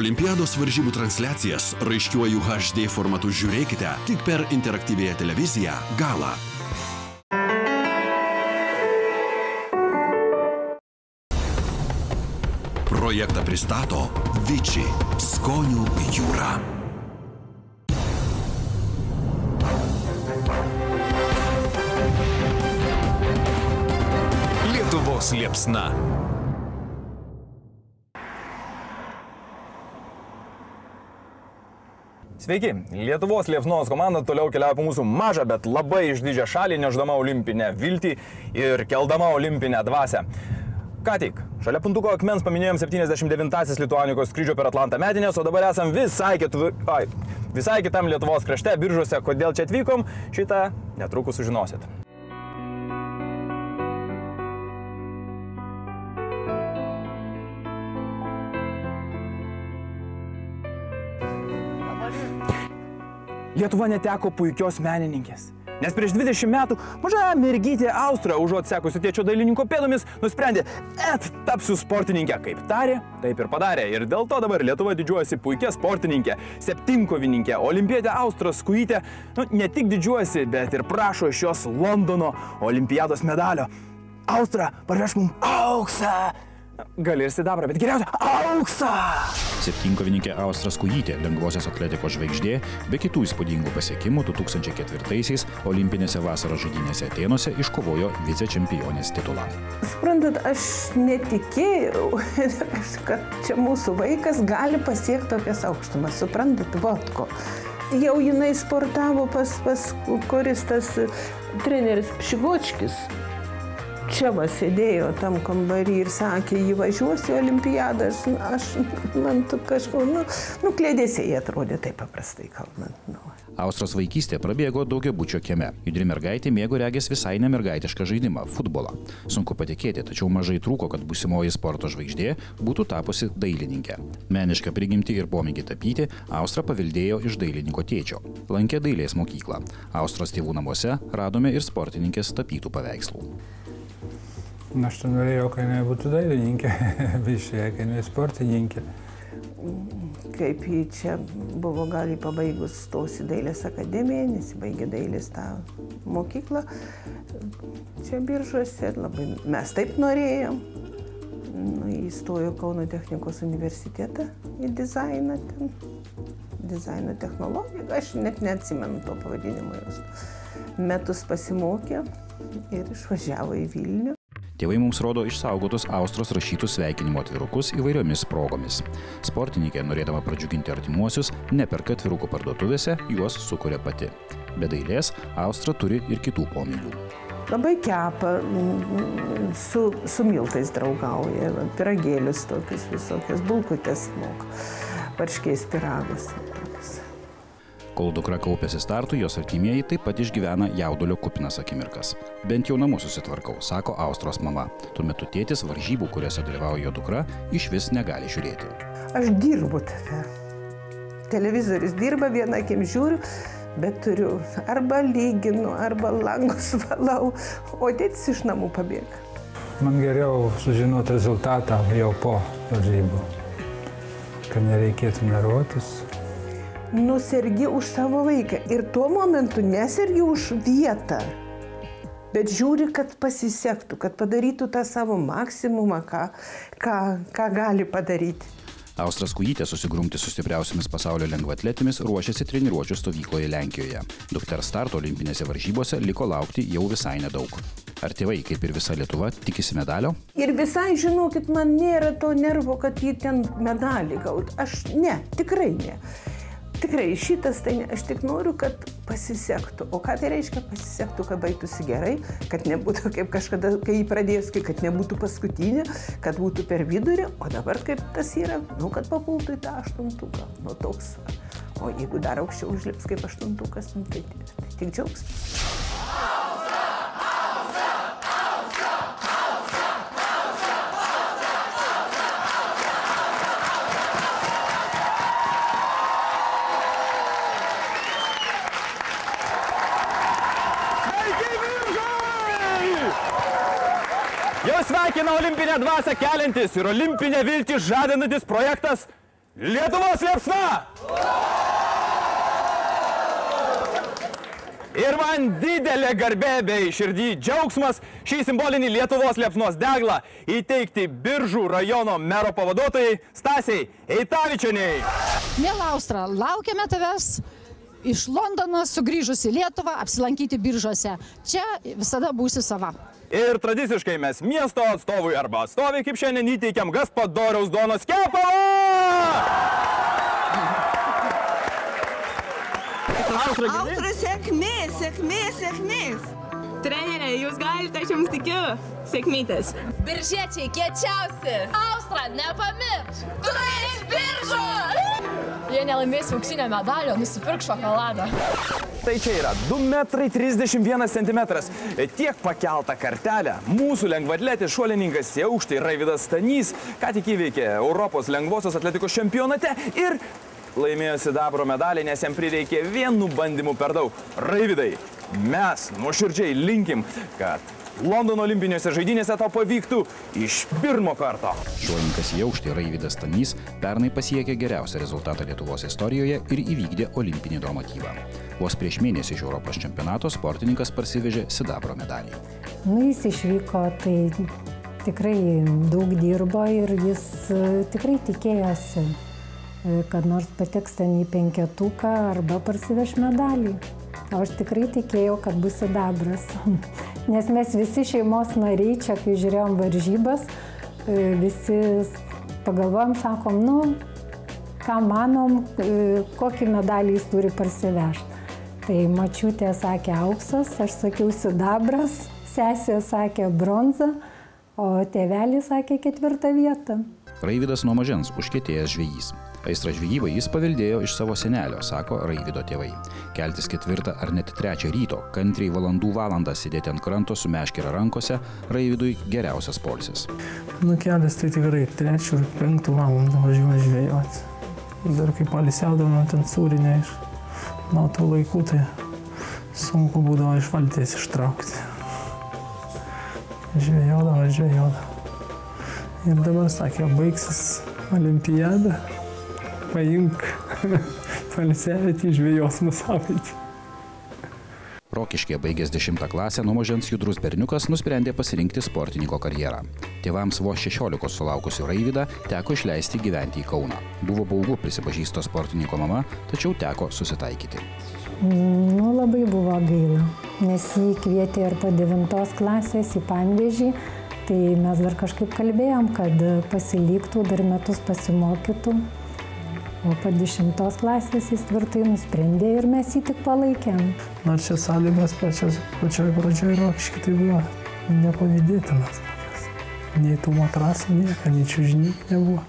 Olimpiados varžybų transliacijas raiškiuoju HD formatu žiūrėkite tik per interaktyvėją televiziją Gala. Projektą pristato Vici skonių jūra. Lietuvos liepsna. Sveiki! Lietuvos liepsnos komanda toliau keliauja po mūsų mažą, bet labai išdidžią šalį, nešdama olimpinę viltį ir keldama olimpinę dvasią. Ką tik, šalia puntuko akmens paminėjom 79-asis Lituanikos skrydžio per Atlantą metinės, o dabar esam visai kitam Lietuvos krašte, Biržuose. Kodėl čia atvykom, šitą netrukus sužinosit. Lietuva neteko puikios menininkės. Nes prieš 20 metų maža mergytė Austra, užuot sekusi tėčio dailininko pėdomis, nusprendė, tapsiu sportininkė. Kaip tarė, taip ir padarė. Ir dėl to dabar Lietuva didžiuojasi puikia sportininkė, septynkovininkė, olimpietė Austra Skujytė. Ne tik didžiuojasi, bet ir prašo iš jos Londono olimpiados medalio. Austra, parvežk mums auksą. Gali ir sidabrą, bet geriausia auksą! Septynkovininkė Austra Skujytė, lengvosios atletikos žvaigždė, be kitų įspūdingų pasiekimų 2004-aisiais olimpinėse vasaros žaidynėse Atėnuose iškovojo vicečempionės titulą. Suprantat, aš netikėjau, kad čia mūsų vaikas gali pasiekti tokias aukštumas. Suprantat, vodko. Jau jinai sportavo pas kuris tas treneris Pšigočkis. Čia va sėdėjo tam kambarį ir sakė, jį važiuosi olimpiadą, man kažkur, klėdėsiai atrodė taip paprastai kalbant. Austros vaikystė prabėgo daugiabučio kieme. Judri mergaitė mėgo regis visai nemergaitišką žaidimą – futbolą. Sunku patikėti, tačiau mažai trūko, kad būsimoji sporto žvaigždė būtų tapusi dailininkė. Menišką prigimtį ir pomėgį tapyti Austra paveldėjo iš dailininko tėčio. Lankė dailės mokyklą. Austros tėvų namuose radome ir sportininkės tapytų paveikslų. Aš norėjau, kad jinai būtų dailininkė, biškai, kad jinai sportininkė. Kaip jį čia buvo gal pabaigus stosi dailės akademiją, nesibaigė dailės tą mokyklą. Čia Biržuose labai mes taip norėjom. Įstojo Kauno technikos universitetą į dizainą, dizaino technologiją. Aš net neatsimenu to pavadinimo jos. Metus pasimokė ir išvažiavo į Vilnių. Tėvai mums rodo išsaugotus Austros rašytus sveikinimo atvirukus įvairiomis progomis. Sportininkė, norėdama pradžiuginti artimuosius, neperka atvirukų parduotuvėse, juos sukuria pati. Be dailės Austra turi ir kitų pomėgių. Labai kepa, su miltais draugauja, piragėlius tokius visokias, bulkutės moka, varškiais piragus. Kol dukra kaupėsi startų, jos artimieji taip pat išgyvena jaudulio kupinas akimirkas. Bent jau namus susitvarkau, sako Austros mama. Tuo metu tėtis varžybų, kuriuose dalyvauja jo dukra, išvis negali žiūrėti. Aš dirbu tave. Televizorius dirba, vieną akim žiūriu, bet turiu arba lyginu, arba langus valau, o tėtis iš namų pabėga. Man geriau sužinoti rezultatą jau po varžybų, kad nereikėtų nervuotis. Nusergi už savo vaiką ir tuo momentu nesergi už vietą, bet žiūri, kad pasisektų, kad padarytų tą savo maksimumą, ką gali padaryti. Austra Skujytė susigrumti su stipriausiamis pasaulio lengvaatletėmis ruošiasi treniruočių stovykloje Lenkijoje. Dukters starto olimpinėse varžybose liko laukti jau visai nedaug. Ar tėvai, kaip ir visa Lietuva, tikisi medalio? Ir visai, žinokit, man nėra to nervo, kad jį ten medalį gaut. Tikrai ne. Tikrai, šitas tai ne. Aš tik noriu, kad pasisektų. O ką tai reiškia pasisektų, kad baigtųsi gerai, kad nebūtų kaip kažkada, kai jį pradėjęs, kad nebūtų paskutinė, kad būtų per vidurį, o dabar kaip tas yra, kad papultų į tą aštuntuką. Toks. O jeigu dar aukščiau užlips kaip aštuntukas, tai tik džiaugsmas. Jau sveikina olimpinę dvasią keliantis ir olimpinę viltį žadantis projektas Lietuvos liepsna! Ir man didelė garbė bei širdį džiaugsmas šį simbolinį Lietuvos liepsnos deglą įteikti Biržų rajono mero pavaduotojai Stasiai Eitavičienei. Miela Austra, laukiame tavęs iš Londono sugrįžus į Lietuvą apsilankyti Biržuose. Čia visada būsi sava. Ir tradiciškai mes miesto atstovui arba atstovai, kaip šiandien įteikiam Gaspadoriaus duonos kepalą! Austra, sėkmės, sėkmės, sėkmės. Trenerė, jūs galite, aš jums tikiu. Sėkmytės. Biržiečiai kiečiausi. Austra, nepamirš. Tu iš Biržų! Jei nelaimėsi auksinio medalio, nusipirk šokoladą. Tai čia yra 2,31 m. Tiek pakeltą kartelę mūsų lengvaatletis šuolininkas į aukštį Raivydas Stanys ką tik įveikė Europos lengvosios atletikos čempionate ir laimėjo sidabro medalį, nes jam prireikė vienu bandymu per daug. Raivydai, mes nuoširdžiai linkim, kad Londono olimpinėse žaidynėse tau pavyktų iš pirmo karto. Šuolininkas į aukštį Raivydas Stanys pernai pasiekė geriausią rezultatą Lietuvos istorijoje ir įvykdė olimpinį normatyvą. Vos prieš mėnesį iš Europos čempionato sportininkas parsivežė sidabro medalį. Jis išvyko, tai tikrai daug dirbo ir jis tikrai tikėjosi, kad nors pateks ten į penketuką arba parsiveš medalį. O aš tikrai tikėjau, kad bus sidabras. Nes mes visi šeimos nariai, čia kai žiūrėjom varžybas, visi pagalvojom, sakom, ką manom, kokį medalį jis turi parsivežti. Tai močiutė sakė auksas, aš sakiau sidabras, sesė sakė bronza, o tėvelis sakė 4. vietą. Raivydas nuo mažens užkietėjęs žvejys. Aistrą žvejybai jis paveldėjo iš savo senelio, sako Raivydo tėvai. Keltis 4 ar net 3 ryto, kantriai valandą sėdėti ant kranto su meškere rankose, Raivydui geriausias poilsis. Kelias tai tikrai 3 ir 5 valandą važiuoju žvejoti. Dar kai pailsiaudavome ten sūrinę iš nuo tų laikų, tai sunku būdavo iš valties ištraukti. Žvejodavo. Ir dabar sakė, baigsis olimpiada. Paimk pailsiavėtį žvejos nusavaitį. Rokiškyje baigęs 10 klasę, nuo mažens judrus berniukas nusprendė pasirinkti sportininko karjerą. Tėvams vos 16 sulaukusių Raivydą teko išleisti gyventi į Kauną. Buvo baugu, prisipažįsto sportininko mama, tačiau teko susitaikyti. Labai buvo gaila, nes jį kvietė ir po 9 klasės į Panevėžį. Tai mes dar kažkaip kalbėjom, kad pasiliktų, dar metus pasimokytų. O po 10 klasės jis tvirtai nusprendė ir mes jį tik palaikėm. Nors čia sąlygas pačioj pradžioj Rokišky tai buvo nepavydėtinas. Nei tų matrasų nieko, nei čiužinių nebuvo.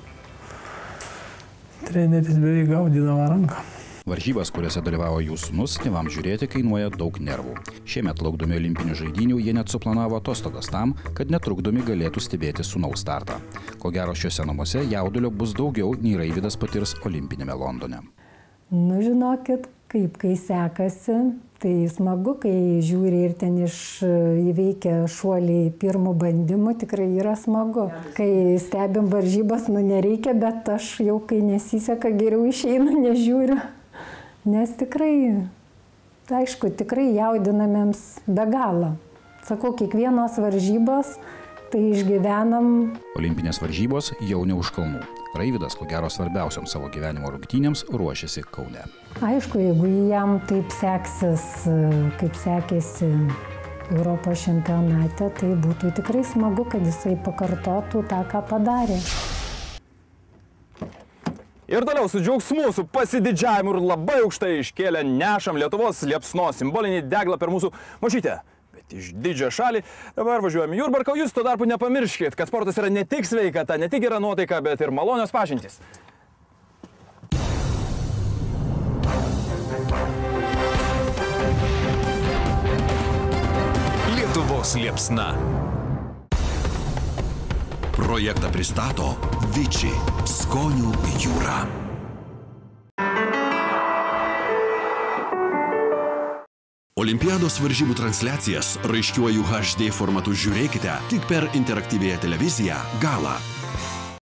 Treneris beveik gaudydavo ranką. Varžybas, kuriuose dalyvavo jų sūnus, tėvams žiūrėti kainuoja daug nervų. Šiemet laukdami olimpinių žaidynių jie net suplanavo atostogas tam, kad netrukdomi galėtų stebėti sūnaus startą. Ko gero šiuose namuose jaudulio bus daugiau, nei Raivydas patirs olimpinėme Londone. Žinokit, kaip kai sekasi, tai smagu, kai žiūri ir ten įveikia šuolį pirmų bandymų, tikrai yra smagu. Kai stebim varžybas, nereikia, bet aš jau kai nesiseka, geriau išeinu, nežiūriu. Nes tikrai, aišku, tikrai jaudinamėms be galo. Sakau, kiekvienos varžybos, tai išgyvenam. Olimpinės varžybos jau ne už kalnų. Raivydas, ko gero svarbiausiams savo gyvenimo rungtynėms, ruošiasi Kaune. Aišku, jeigu jam taip seksis, kaip sekėsi Europos čempionate, tai būtų tikrai smagu, kad jisai pakartotų tą, ką padarė. Ir toliau su džiaugsmu, su pasididžiavimu ir labai aukštai iškėlę nešam Lietuvos liepsnos simbolinį deglą per mūsų mažytę, bet iš didžią šalį. Dabar važiuojame Jurbarką, jūs tuo tarpu nepamirškit, kad sportas yra ne tik sveikata, ne tik gera nuotaika, bet ir malonios pažintys. Lietuvos liepsna. Projektą pristato Viči skonių jūra. Olimpiados varžybų transliacijas raiškiuoju HD formatu žiūrėkite tik per interaktyviąją televiziją Gala.